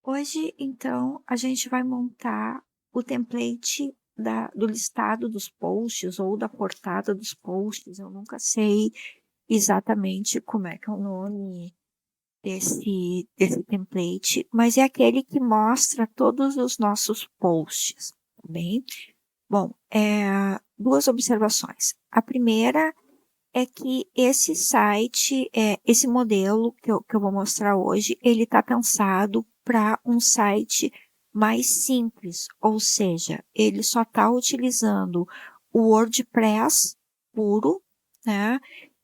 Hoje, então, a gente vai montar o template do listado dos posts ou da portada dos posts. Eu nunca sei exatamente como é que é o nome desse template, mas é aquele que mostra todos os nossos posts, tá bem? Bom, duas observações. A primeira é que esse site, esse modelo que eu vou mostrar hoje, ele está pensado para um site mais simples, ou seja, ele só está utilizando o WordPress puro, né?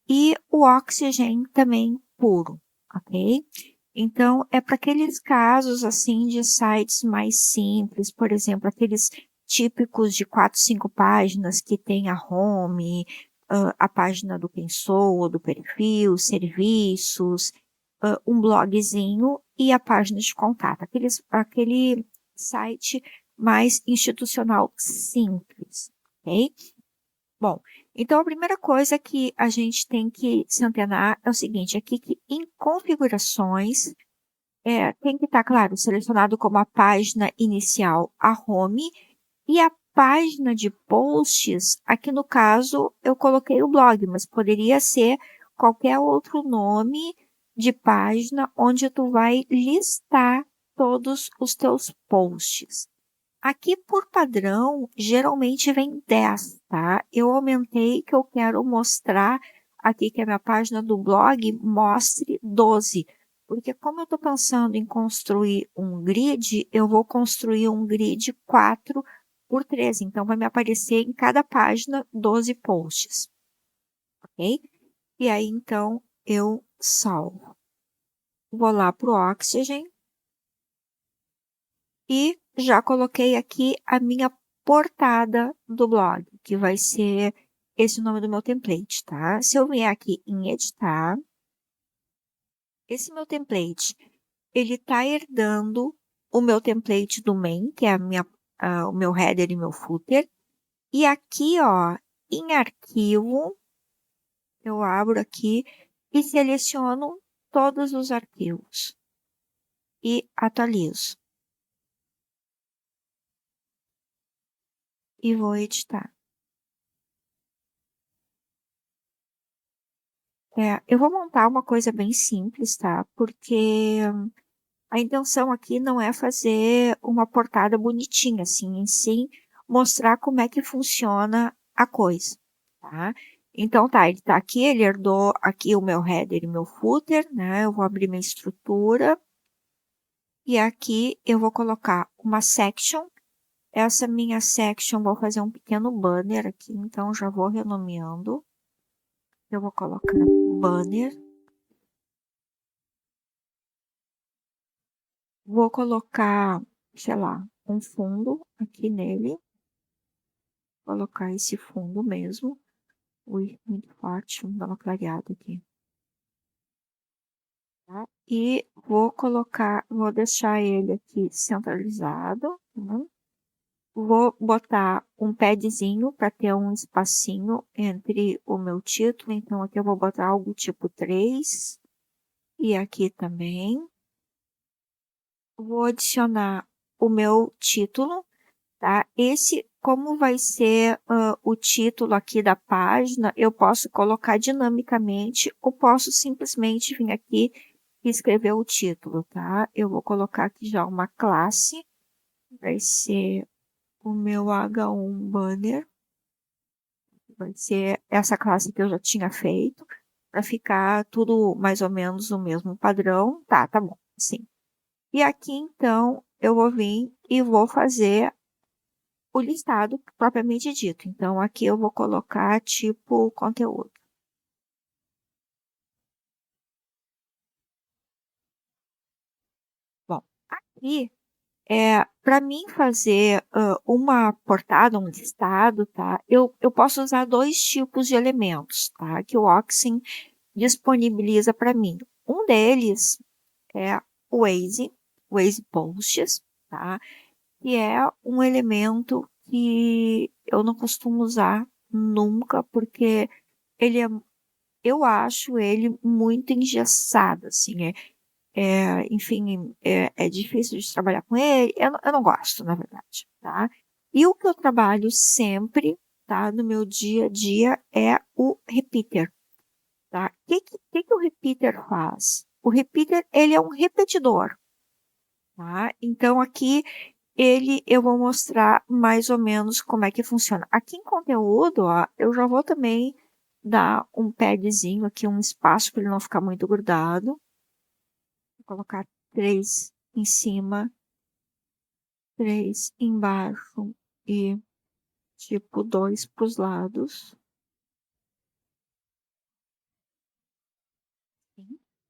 E o Oxygen também puro, ok? Então, é para aqueles casos assim de sites mais simples, por exemplo, aqueles típicos de 4, 5 páginas que tem a home, a página do quem sou, do perfil, serviços, um blogzinho e a página de contato. Aquele site mais institucional simples, ok? Bom, então a primeira coisa que a gente tem que se antenar é o seguinte, aqui que em configurações tem que estar, claro, selecionado como a página inicial a home e a página de posts, aqui no caso eu coloquei o blog, mas poderia ser qualquer outro nome de página onde tu vai listar todos os teus posts. Aqui por padrão, geralmente vem 10, tá? Eu aumentei que eu quero mostrar aqui que a minha página do blog mostre 12. Porque como eu estou pensando em construir um grid, eu vou construir um grid 4 por 13. Então, vai me aparecer em cada página 12 posts, ok? E aí, então, eu salvo. Vou lá para o Oxygen e já coloquei aqui a minha portada do blog, que vai ser esse o nome do meu template, tá? Se eu vier aqui em editar, esse meu template, ele tá herdando o meu template do main, que é o meu header e meu footer. E aqui, ó, em arquivo, eu abro aqui e seleciono todos os arquivos e atualizo. E vou editar. Eu vou montar uma coisa bem simples, tá? Porque a intenção aqui não é fazer uma portada bonitinha, assim, em si, mostrar como é que funciona a coisa, tá? Então tá, ele tá aqui, ele herdou aqui o meu header e meu footer, né? Eu vou abrir minha estrutura e aqui eu vou colocar uma section. Essa minha section, vou fazer um pequeno banner aqui, então já vou renomeando. Eu vou colocar banner. Vou colocar, sei lá, um fundo aqui nele. Colocar esse fundo mesmo. Ui, muito forte, vamos dar uma clareada aqui. Tá? E vou deixar ele aqui centralizado. Tá? Vou botar um padzinho para ter um espacinho entre o meu título. Então aqui eu vou botar algo tipo 3. E aqui também. Vou adicionar o meu título. Tá? Como vai ser o título aqui da página, eu posso colocar dinamicamente ou posso simplesmente vir aqui e escrever o título, tá? Eu vou colocar aqui já uma classe, vai ser o meu H1 banner, vai ser essa classe que eu já tinha feito, para ficar tudo mais ou menos o mesmo padrão. Tá bom, sim. E aqui então eu vou vir e vou fazer o listado propriamente dito. Então, aqui eu vou colocar tipo conteúdo. Bom, aqui, para mim fazer uma portada, um listado, tá? Eu posso usar dois tipos de elementos, tá? Que o Oxen disponibiliza para mim. Um deles é o Waze Posts, tá? Que é um elemento que eu não costumo usar nunca, porque ele é eu acho ele muito engessado, assim, enfim, é difícil de trabalhar com ele. Eu não gosto, na verdade, tá? E o que eu trabalho sempre, tá, no meu dia a dia é o repeater, tá? O que o repeater faz? O repeater, ele é um repetidor, tá? Então aqui eu vou mostrar mais ou menos como é que funciona. Aqui em conteúdo, ó, eu já vou também dar um padzinho aqui, um espaço para ele não ficar muito grudado. Vou colocar 3 em cima, 3 embaixo e tipo 2 para os lados,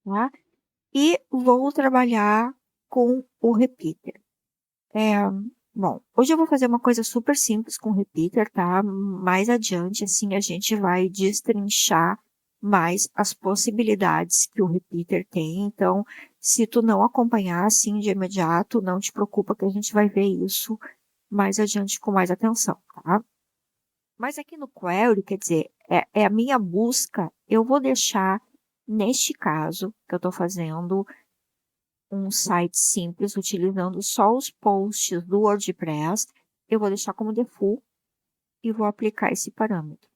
tá? E vou trabalhar com o repeater. É, bom, hoje eu vou fazer uma coisa super simples com o repeater, tá? Mais adiante, assim, a gente vai destrinchar mais as possibilidades que o repeater tem. Então, se tu não acompanhar assim de imediato, não te preocupa que a gente vai ver isso mais adiante com mais atenção, tá? Mas aqui no query, quer dizer, é a minha busca, eu vou deixar, neste caso, que eu estou fazendo um site simples, utilizando só os posts do WordPress, eu vou deixar como default e vou aplicar esse parâmetro.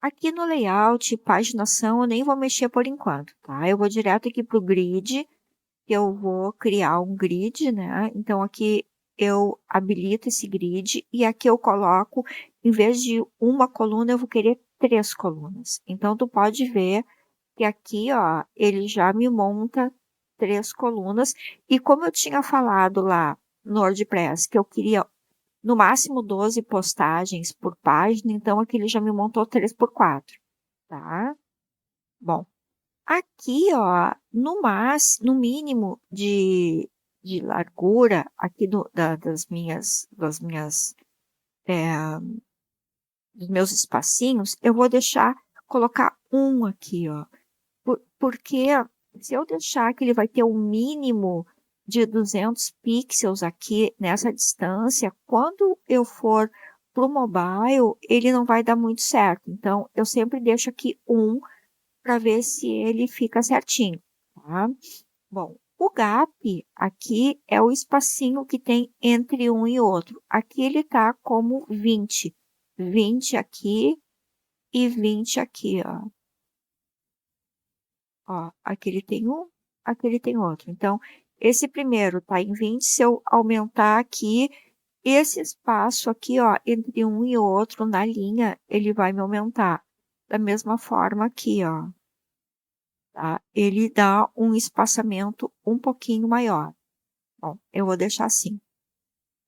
Aqui no layout, paginação, eu nem vou mexer por enquanto, tá? Eu vou direto aqui para o grid, que eu vou criar um grid, né? Então aqui eu habilito esse grid e aqui eu coloco, em vez de uma coluna, eu vou querer 3 colunas. Então tu pode ver que aqui, ó, ele já me monta 3 colunas. E como eu tinha falado lá no WordPress, que eu queria no máximo 12 postagens por página, então aqui ele já me montou 3 por 4, tá? Bom, aqui, ó, no mínimo de largura aqui é, dos meus espacinhos, eu vou colocar um aqui, ó. Porque se eu deixar que ele vai ter um mínimo de 200 pixels aqui nessa distância, quando eu for pro mobile, ele não vai dar muito certo. Então, eu sempre deixo aqui um para ver se ele fica certinho, tá? Bom, o gap aqui é o espacinho que tem entre um e outro. Aqui ele tá como 20. 20 aqui e 20 aqui, ó. Ó, aqui ele tem um, aqui ele tem outro. Então, esse primeiro tá em 20. Se eu aumentar aqui, esse espaço aqui, ó, entre um e outro na linha, ele vai me aumentar. Da mesma forma aqui, ó, tá? Ele dá um espaçamento um pouquinho maior. Bom, eu vou deixar assim.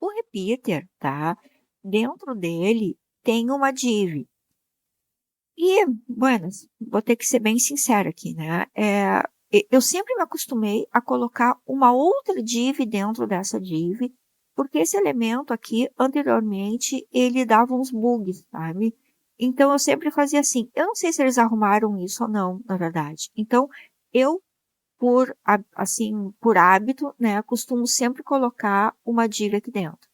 O repeater, tá? Dentro dele tem uma div. E, bueno, vou ter que ser bem sincera aqui, né? Eu sempre me acostumei a colocar uma outra div dentro dessa div, porque esse elemento aqui, anteriormente, ele dava uns bugs, sabe? Então, eu sempre fazia assim. Eu não sei se eles arrumaram isso ou não, na verdade. Então, eu, assim, por hábito, né, costumo sempre colocar uma div aqui dentro.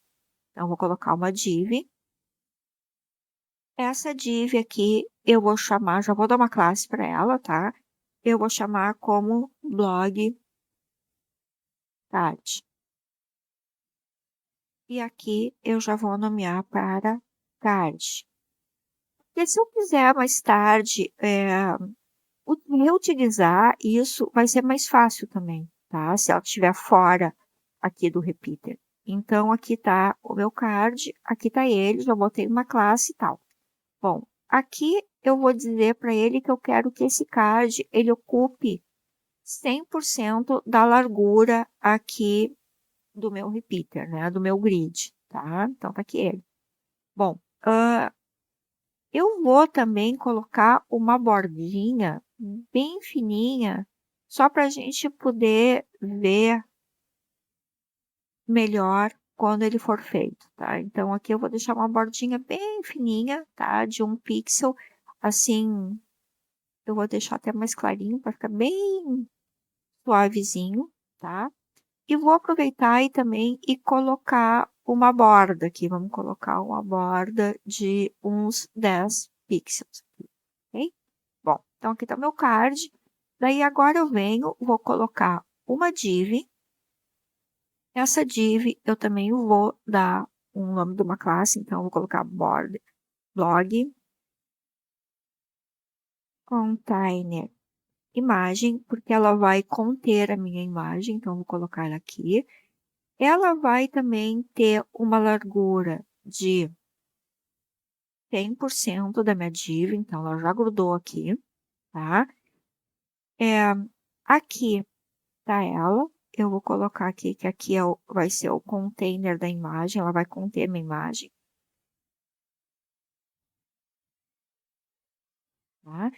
Então, eu vou colocar uma div. Essa div aqui eu vou chamar, já vou dar uma classe para ela, tá? Eu vou chamar como blog card. E aqui eu já vou nomear para card. E se eu quiser mais tarde reutilizar isso, vai ser mais fácil também, tá? Se ela estiver fora aqui do repeater. Então aqui tá o meu card, aqui tá ele, já botei uma classe e tal. Bom, aqui eu vou dizer para ele que eu quero que esse card ele ocupe 100% da largura aqui do meu repeater, né? Do meu grid, tá? Então tá aqui ele. Bom, eu vou também colocar uma bordinha bem fininha, só para a gente poder ver melhor quando ele for feito, tá? Então aqui eu vou deixar uma bordinha bem fininha, tá? De 1 pixel, assim. Eu vou deixar até mais clarinho para ficar bem suavezinho, tá? E vou aproveitar e também colocar uma borda aqui. Vamos colocar uma borda de uns 10 pixels, ok? Bom, então aqui tá meu card. Daí agora eu venho, vou colocar uma div. Essa div eu também vou dar um nome de uma classe, então eu vou colocar blog container imagem, porque ela vai conter a minha imagem, então eu vou colocar ela aqui. Ela vai também ter uma largura de 100% da minha div, então ela já grudou aqui, tá? Aqui tá ela. Eu vou colocar aqui que aqui vai ser o container da imagem, ela vai conter minha imagem, tá?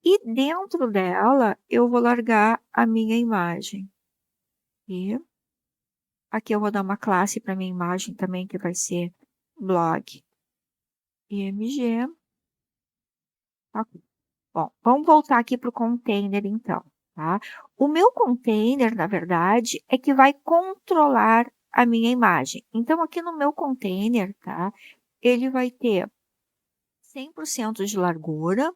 E dentro dela eu vou largar a minha imagem. E aqui eu vou dar uma classe para minha imagem também, que vai ser blog img. Tá? Bom, vamos voltar aqui para o container então, tá? O meu container, na verdade, é que vai controlar a minha imagem. Então, aqui no meu container, tá? Ele vai ter 100% de largura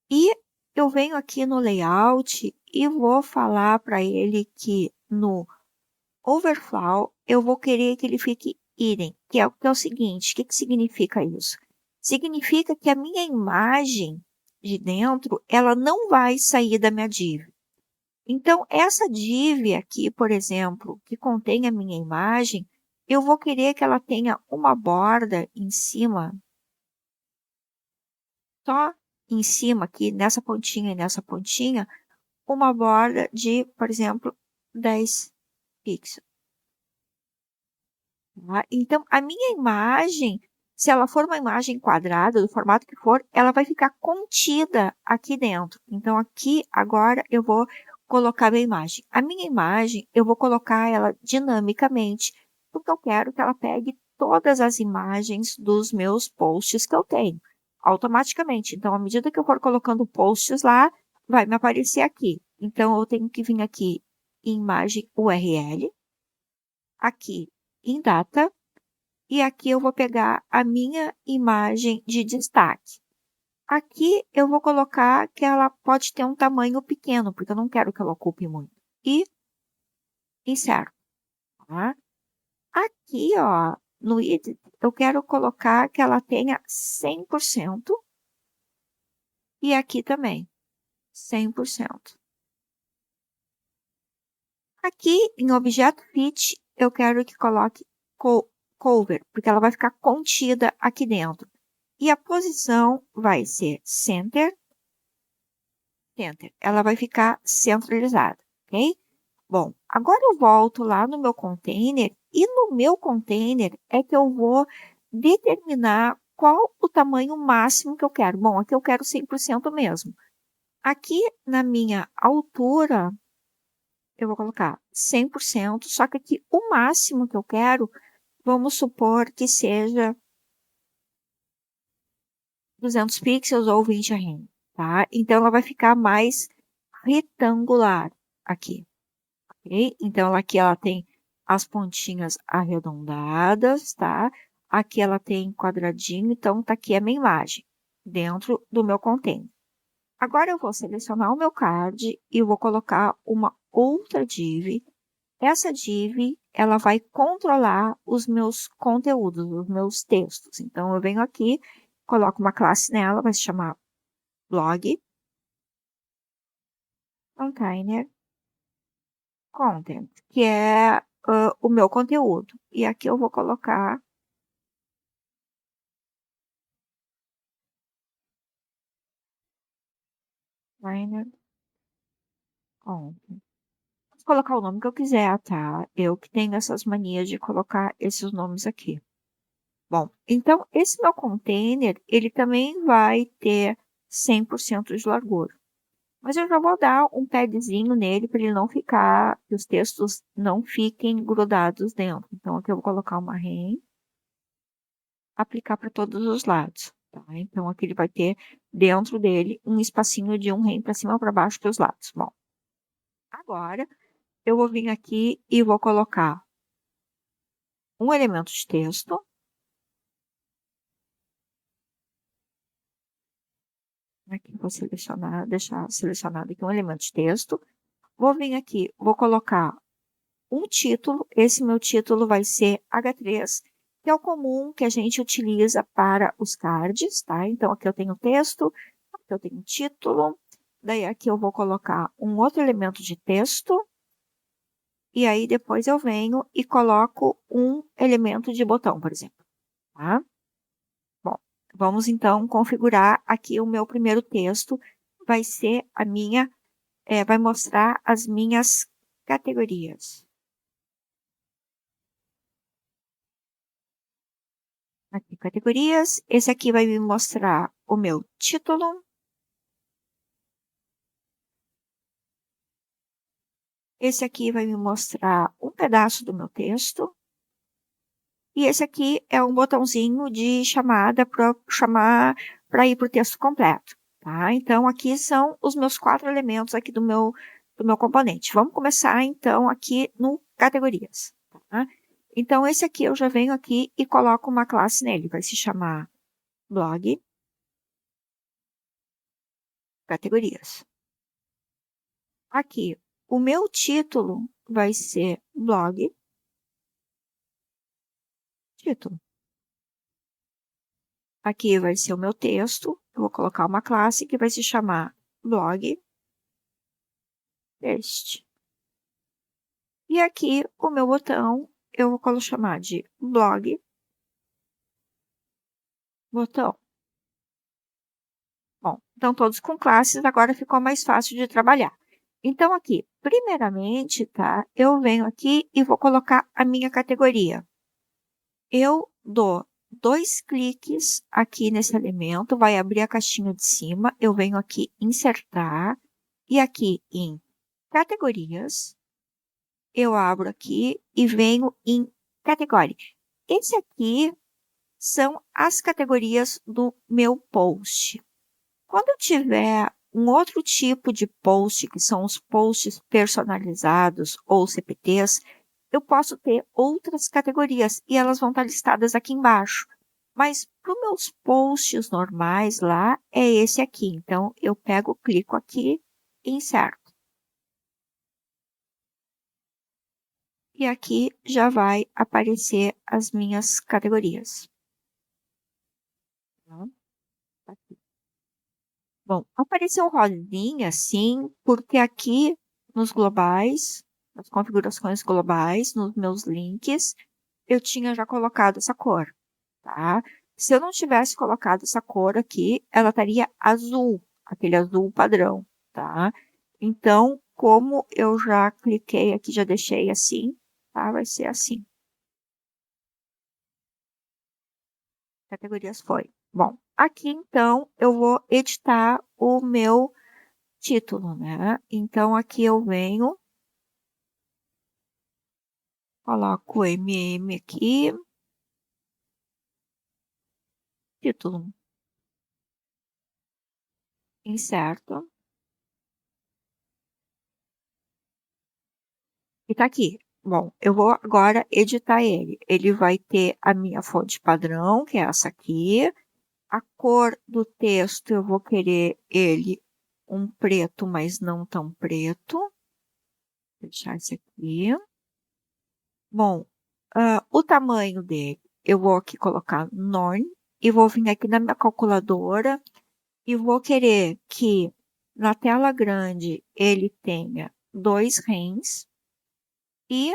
e eu venho aqui no layout e vou falar para ele que no overflow eu vou querer que ele fique hidden, que é o seguinte, o que significa isso? Significa que a minha imagem de dentro, ela não vai sair da minha div. Então, essa div aqui, por exemplo, que contém a minha imagem, eu vou querer que ela tenha uma borda em cima, só em cima aqui, nessa pontinha e nessa pontinha, uma borda de, por exemplo, 10 pixels. Tá? Então, a minha imagem, se ela for uma imagem quadrada, do formato que for, ela vai ficar contida aqui dentro. Então, aqui, agora, eu vou colocar a minha imagem. A minha imagem, eu vou colocar ela dinamicamente, porque eu quero que ela pegue todas as imagens dos meus posts que eu tenho, automaticamente. Então, à medida que eu for colocando posts lá, vai me aparecer aqui. Então, eu tenho que vir aqui em imagem URL, aqui em data, e aqui eu vou pegar a minha imagem de destaque. Aqui eu vou colocar que ela pode ter um tamanho pequeno, porque eu não quero que ela ocupe muito. E insero. Tá? Aqui, ó, no edit, eu quero colocar que ela tenha 100%. E aqui também, 100%. Aqui em objeto fit, eu quero que coloque cover, porque ela vai ficar contida aqui dentro. E a posição vai ser center. Ela vai ficar centralizada, ok? Bom, agora eu volto lá no meu container e no meu container é que eu vou determinar qual o tamanho máximo que eu quero. Bom, aqui eu quero 100% mesmo. Aqui na minha altura, eu vou colocar 100%, só que aqui o máximo que eu quero, vamos supor que seja 200 pixels ou 20 rem, tá? Então, ela vai ficar mais retangular aqui, ok? Então, aqui ela tem as pontinhas arredondadas, tá? Aqui ela tem quadradinho, então tá aqui a minha imagem dentro do meu container. Agora eu vou selecionar o meu card e vou colocar uma outra div. Essa div, ela vai controlar os meus conteúdos, os meus textos. Então, eu venho aqui, coloco uma classe nela, vai se chamar blog container content, que é o meu conteúdo. E aqui eu vou colocar container content. Posso colocar o nome que eu quiser, tá? Eu que tenho essas manias de colocar esses nomes aqui. Bom, então esse meu container, ele também vai ter 100% de largura. Mas eu já vou dar um padzinho nele para ele não ficar, que os textos não fiquem grudados dentro. Então aqui eu vou colocar uma rem, aplicar para todos os lados. Tá? Então aqui ele vai ter dentro dele um espacinho de um rem para cima ou para baixo para os lados. Bom, agora eu vou vir aqui e vou colocar um elemento de texto. Aqui vou selecionar, deixar selecionado aqui um elemento de texto. Vou vir aqui, vou colocar um título. Esse meu título vai ser H3, que é o comum que a gente utiliza para os cards, tá? Então, aqui eu tenho texto, aqui eu tenho título. Daí, aqui eu vou colocar um outro elemento de texto. E aí, depois eu venho e coloco um elemento de botão, por exemplo, tá? Bom, vamos então configurar aqui o meu primeiro texto. Vai ser a minha, vai mostrar as minhas categorias. Aqui, categorias. Esse aqui vai me mostrar o meu título. Esse aqui vai me mostrar um pedaço do meu texto. E esse aqui é um botãozinho de chamada para chamar para ir para o texto completo, tá? Então, aqui são os meus 4 elementos aqui do meu componente. Vamos começar, então, aqui no categorias, tá? Então, esse aqui eu já venho aqui e coloco uma classe nele. Vai se chamar blog categorias. Aqui, o meu título vai ser blog título. Aqui vai ser o meu texto. Eu vou colocar uma classe que vai se chamar blog texto. E aqui o meu botão eu vou chamar de blog botão. Bom, então todos com classes, agora ficou mais fácil de trabalhar. Então aqui, primeiramente, tá? Eu venho aqui e vou colocar a minha categoria. Eu dou 2 cliques aqui nesse elemento, vai abrir a caixinha de cima, eu venho aqui insertar e aqui em categorias, eu abro aqui e venho em categoria. Esse aqui são as categorias do meu post. Quando eu tiver um outro tipo de post, que são os posts personalizados ou CPTs, eu posso ter outras categorias e elas vão estar listadas aqui embaixo. Mas para os meus posts normais lá, é esse aqui. Então, eu pego, clico aqui e inserto. E aqui já vai aparecer as minhas categorias. Aqui. Bom, apareceu rosinha, sim, porque aqui nos globais, nas configurações globais, nos meus links, eu tinha já colocado essa cor, tá? Se eu não tivesse colocado essa cor aqui, ela estaria azul, aquele azul padrão, tá? Então, como eu já cliquei aqui, já deixei assim, tá? Vai ser assim. Categorias foi. Bom, aqui então eu vou editar o meu título, né? Então aqui eu venho, coloco o MM aqui, título, inserto, e tá aqui. Bom, eu vou agora editar ele. Ele vai ter a minha fonte padrão, que é essa aqui. A cor do texto eu vou querer ele um preto, mas não tão preto. Vou deixar esse aqui. Bom, o tamanho dele, eu vou aqui colocar Norm e vou vir aqui na minha calculadora e vou querer que na tela grande ele tenha 2 REMs e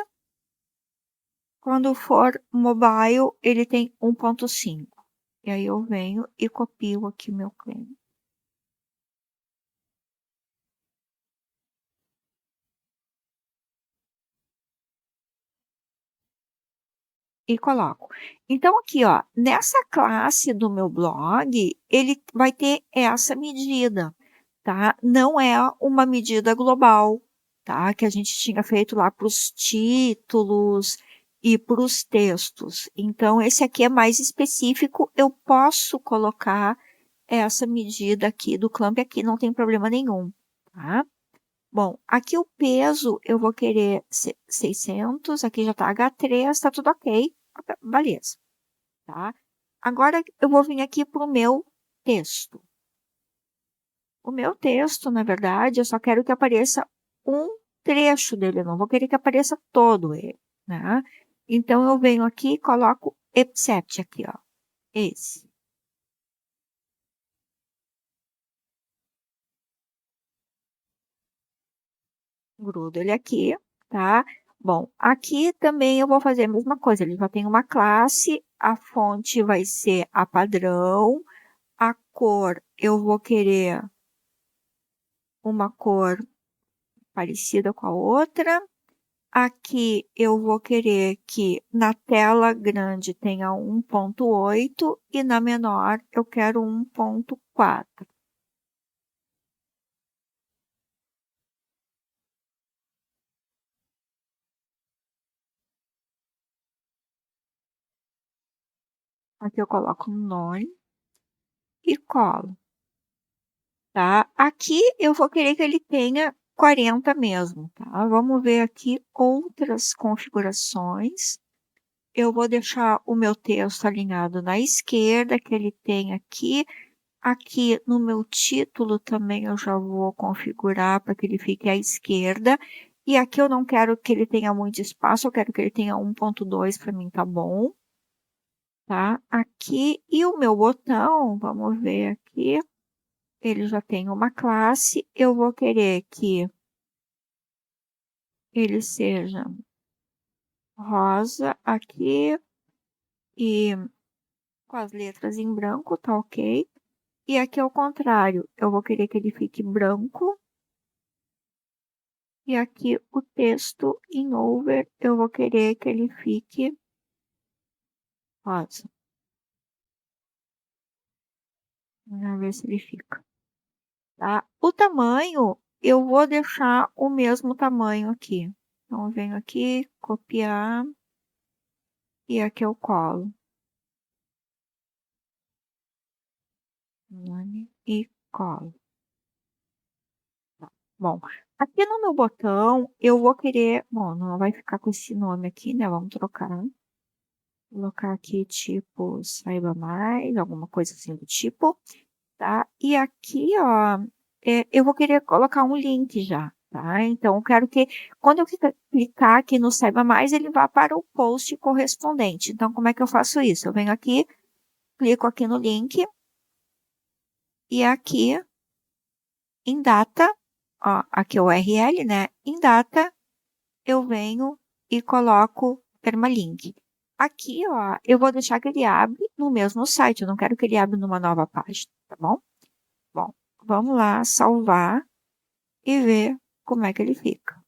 quando for mobile ele tem 1.5. E aí eu venho e copio aqui meu claim. E coloco. Então aqui, ó, nessa classe do meu blog, ele vai ter essa medida, tá? Não é uma medida global, tá? Que a gente tinha feito lá para os títulos e para os textos. Então, esse aqui é mais específico, eu posso colocar essa medida aqui do clamp aqui, não tem problema nenhum, tá? Bom, aqui o peso eu vou querer 600, aqui já tá H3, tá tudo ok, beleza, tá? Agora eu vou vir aqui para o meu texto. O meu texto, na verdade, eu só quero que apareça um trecho dele, eu não vou querer que apareça todo ele, né? Então eu venho aqui e coloco except aqui, ó. Esse. Grudo ele aqui, tá? Bom, aqui também eu vou fazer a mesma coisa. Ele já tem uma classe, a fonte vai ser a padrão, a cor eu vou querer uma cor parecida com a outra. Aqui eu vou querer que na tela grande tenha 1.8 e na menor eu quero 1.4. Aqui eu coloco um nome e colo, tá? Aqui eu vou querer que ele tenha 40 mesmo, tá? Vamos ver aqui outras configurações. Eu vou deixar o meu texto alinhado na esquerda, que ele tem aqui. Aqui no meu título também eu já vou configurar para que ele fique à esquerda. E aqui eu não quero que ele tenha muito espaço, eu quero que ele tenha 1.2, para mim tá bom, tá? Aqui, e o meu botão, vamos ver aqui, ele já tem uma classe, eu vou querer que ele seja rosa aqui e com as letras em branco, tá ok? E aqui ao contrário, eu vou querer que ele fique branco. E aqui o texto em over, eu vou querer que ele fique rosa. Vamos ver se ele fica, tá? O tamanho, eu vou deixar o mesmo tamanho aqui. Então, eu venho aqui, copiar, e aqui eu colo. Nome e colo. Bom, aqui no meu botão, eu vou querer... Bom, não vai ficar com esse nome aqui, né? Vamos trocar. Vou colocar aqui, tipo, saiba mais, alguma coisa assim do tipo. Tá? E aqui, ó, eu vou querer colocar um link já, tá? Então, eu quero que, quando eu clicar aqui no Saiba Mais, ele vá para o post correspondente. Então, como é que eu faço isso? Eu venho aqui, clico aqui no link, e aqui, em data, ó, aqui é o URL, né? Em data, eu venho e coloco permalink. Aqui, ó, eu vou deixar que ele abre no mesmo site, eu não quero que ele abra numa nova página, tá bom? Bom, vamos lá, salvar e ver como é que ele fica.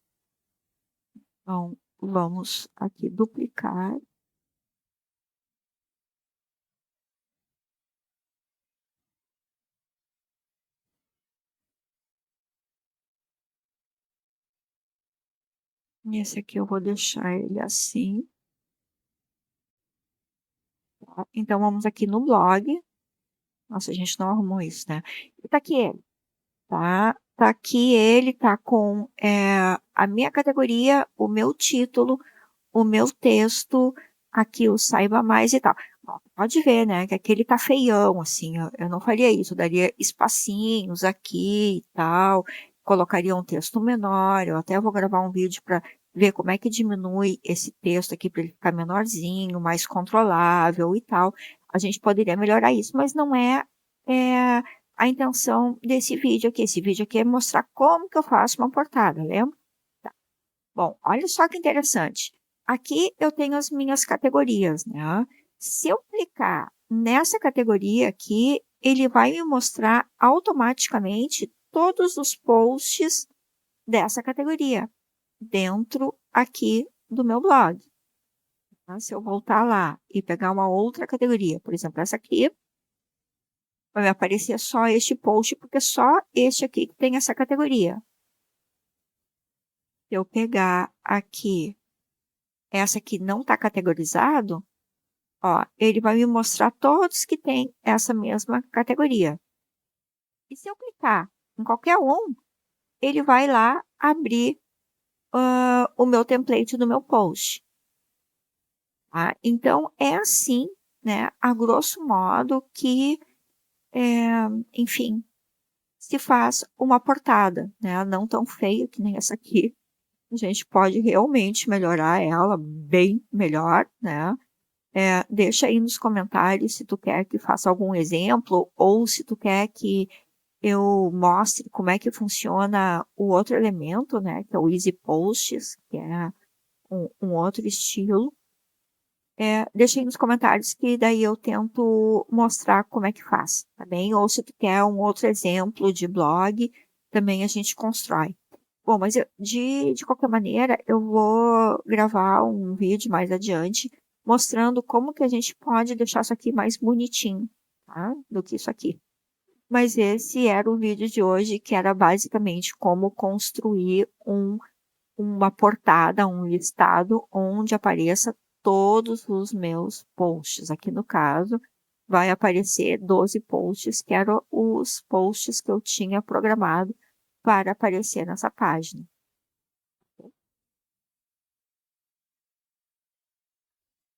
Então, vamos aqui duplicar. Esse aqui eu vou deixar ele assim. Tá? Então, vamos aqui no blog. Nossa, a gente não arrumou isso, né? E tá aqui ele, tá? Tá aqui ele, tá com a minha categoria, o meu título, o meu texto, aqui o saiba mais e tal. Ó, pode ver, né, que aqui ele tá feião, assim, eu não faria isso, eu daria espacinhos aqui e tal, colocaria um texto menor, eu até vou gravar um vídeo para ver como é que diminui esse texto aqui para ele ficar menorzinho, mais controlável e tal. A gente poderia melhorar isso, mas não é a intenção desse vídeo aqui. Esse vídeo aqui é mostrar como que eu faço uma portada, lembra? Bom, olha só que interessante. Aqui eu tenho as minhas categorias, né? Se eu clicar nessa categoria aqui, ele vai me mostrar automaticamente todos os posts dessa categoria dentro aqui do meu blog. Tá? Se eu voltar lá e pegar uma outra categoria, por exemplo, essa aqui, vai me aparecer só este post, porque só este aqui que tem essa categoria. Se eu pegar aqui, essa aqui não está categorizado, ó, ele vai me mostrar todos que têm essa mesma categoria. E se eu clicar em qualquer um, ele vai lá abrir o meu template do meu post. Tá? Então, é assim, né, a grosso modo, que, enfim, se faz uma portada, né? Não tão feia que nem essa aqui. A gente pode realmente melhorar ela bem melhor, né? Deixa aí nos comentários se tu quer que faça algum exemplo ou se tu quer que eu mostre como é que funciona o outro elemento, né? Que é o Easy Posts, que é um outro estilo. Deixa aí nos comentários que daí eu tento mostrar como é que faz, tá bem? Ou se tu quer um outro exemplo de blog, também a gente constrói. Bom, mas de qualquer maneira, eu vou gravar um vídeo mais adiante mostrando como que a gente pode deixar isso aqui mais bonitinho, tá? Do que isso aqui. Mas esse era o vídeo de hoje, que era basicamente como construir uma portada, um listado onde apareça todos os meus posts. Aqui no caso, vai aparecer 12 posts, que eram os posts que eu tinha programado para aparecer nessa página.